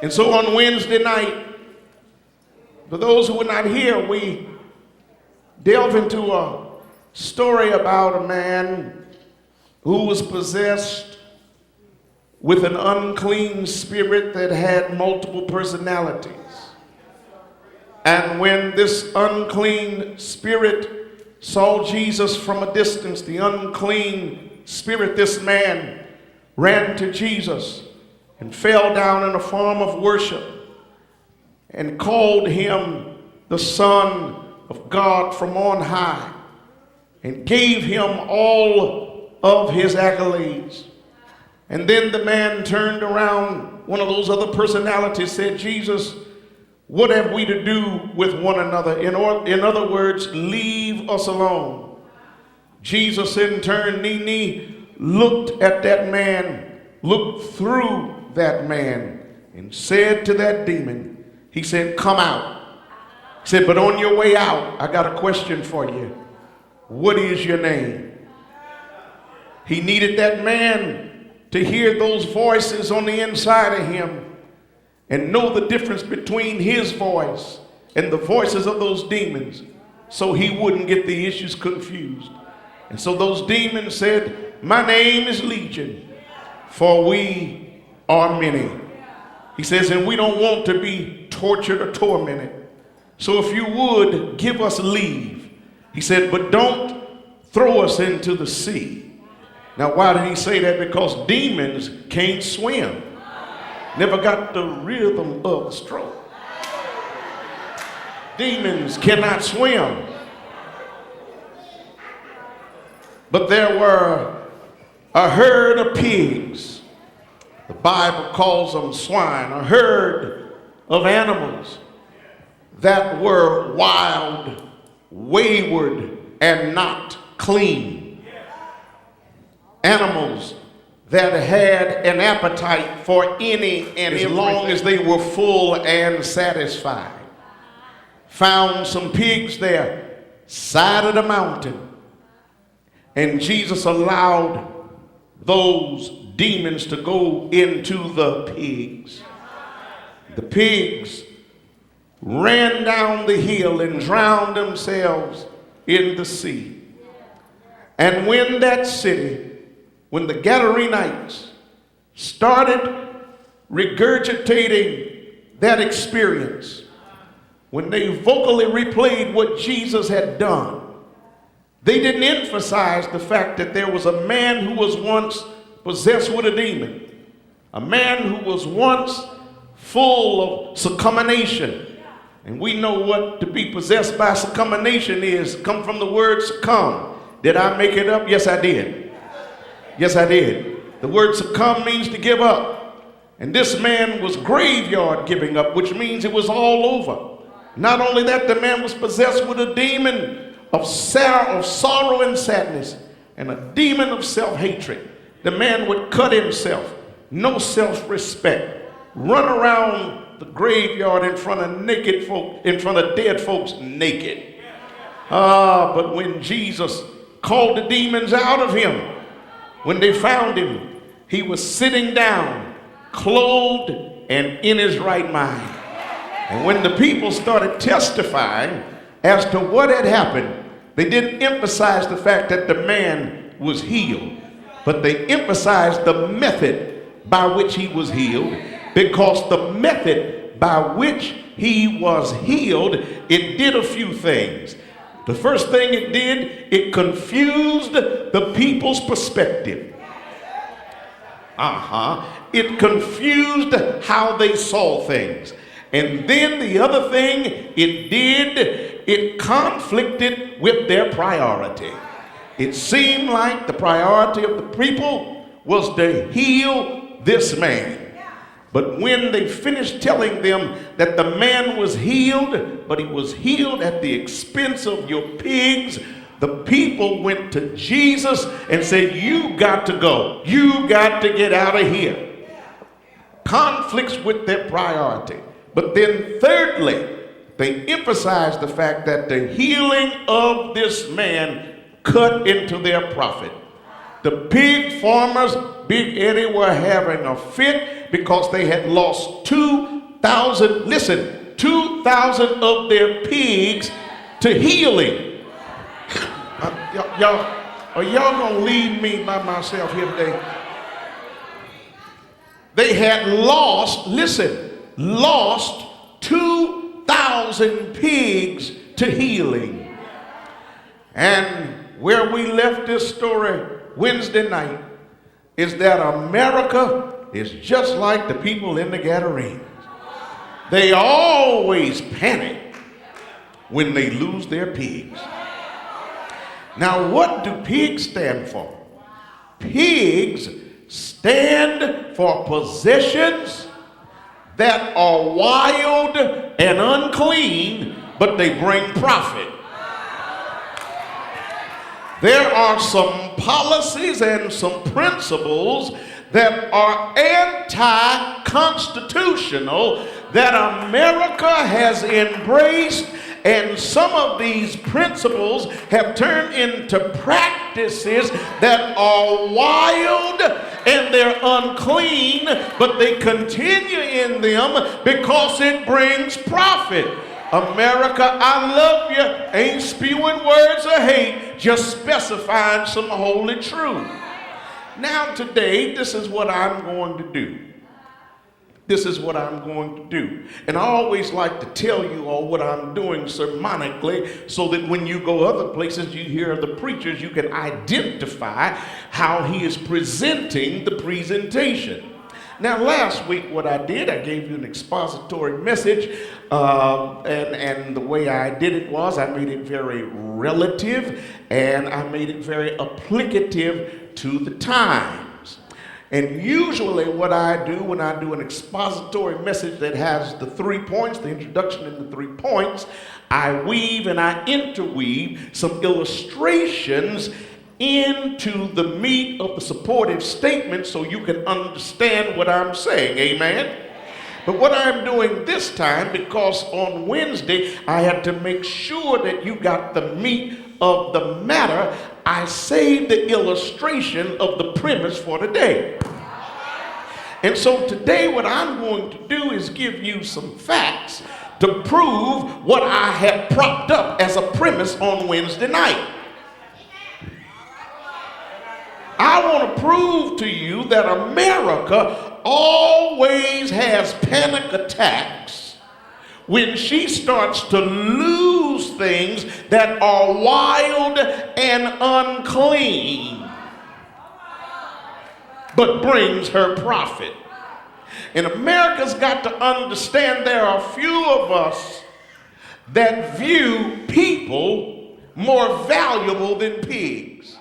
And so on Wednesday night, for those who were not here, we delve into a story about a man who was possessed with an unclean spirit that had multiple personalities. And when this unclean spirit saw Jesus from a distance, the unclean spirit, this man ran to Jesus and fell down in a form of worship and called him the Son of God from on high and gave him all of his accolades. And then the man turned around, one of those other personalities said, Jesus, what have we to do with one another? In other words, leave us alone. Jesus in turn, Nini, looked at that man, looked through that man, and said to that demon, he said, come out. He said, but on your way out, I got a question for you. What is your name? He needed that man to hear those voices on the inside of him and know the difference between his voice and the voices of those demons so he wouldn't get the issues confused. And so those demons said, my name is Legion, for we are many. He says, and we don't want to be tortured or tormented. So if you would, give us leave. He said, but don't throw us into the sea. Now, why did he say that? Because demons can't swim. Never got the rhythm of the stroke. Demons cannot swim. But there were a herd of pigs. The Bible calls them swine, a herd of animals that were wild, wayward, and not clean. Animals that had an appetite for any and as long as they were full and satisfied. Found some pigs there, side of the mountain. And Jesus allowed those demons to go into the pigs. The pigs ran down the hill and drowned themselves in the sea. And when that city, when the Gadarenites started regurgitating that experience, when they vocally replayed what Jesus had done, they didn't emphasize the fact that there was a man who was once possessed with a demon, a man who was once full of succumbination. And we know what to be possessed by succumbination is. Come from the word succumb. Did I make it up? Yes, I did. Yes, I did. The word succumb means to give up. And this man was graveyard giving up, which means it was all over. Not only that, the man was possessed with a demon of sorrow and sadness and a demon of self-hatred. The man would cut himself, no self-respect, run around the graveyard in front of naked folk, in front of dead folks naked. But when Jesus called the demons out of him, when they found him, he was sitting down, clothed and in his right mind. And when the people started testifying as to what had happened, they didn't emphasize the fact that the man was healed, but they emphasized the method by which he was healed, because the method by which he was healed, it did a few things. The first thing it did, it confused the people's perspective. It confused how they saw things. And then the other thing it did, it conflicted with their priority. It seemed like the priority of the people was to heal this man. But when they finished telling them that the man was healed, but he was healed at the expense of your pigs, the people went to Jesus and said, you got to go. You got to get out of here. Conflicts with their priority. But then thirdly, they emphasized the fact that the healing of this man cut into their profit. The pig farmers, Big Eddie, were having a fit because they had lost 2,000, listen, 2,000 of their pigs to healing. Are y'all gonna leave me by myself here today? They had lost, listen, lost 2,000 pigs to healing. And where we left this story Wednesday night is that America is just like the people in the Gadarenes. They always panic when they lose their pigs. Now, what do pigs stand for? Pigs stand for possessions that are wild and unclean, but they bring profit. There are some policies and some principles that are anti-constitutional that America has embraced, and some of these principles have turned into practices that are wild and they're unclean, but they continue in them because it brings profit. America, I love you, ain't spewing words of hate, just specifying some holy truth. Now today, this is what I'm going to do. This is what I'm going to do. And I always like to tell you all what I'm doing sermonically so that when you go other places, you hear the preachers, you can identify how he is presenting the presentation. Now, last week, what I did, I gave you an expository message, and the way I did it was I made it very relative, and I made it very applicative to the times. And usually what I do when I do an expository message that has the 3 points, the introduction and the 3 points, I weave and I interweave some illustrations into the meat of the supportive statement so you can understand what I'm saying. Amen? But what I'm doing this time, because on Wednesday I had to make sure that you got the meat of the matter, I saved the illustration of the premise for today. And so today what I'm going to do is give you some facts to prove what I had propped up as a premise on Wednesday night. I want to prove to you that America always has panic attacks when she starts to lose things that are wild and unclean, but brings her profit. And America's got to understand there are few of us that view people more valuable than pigs.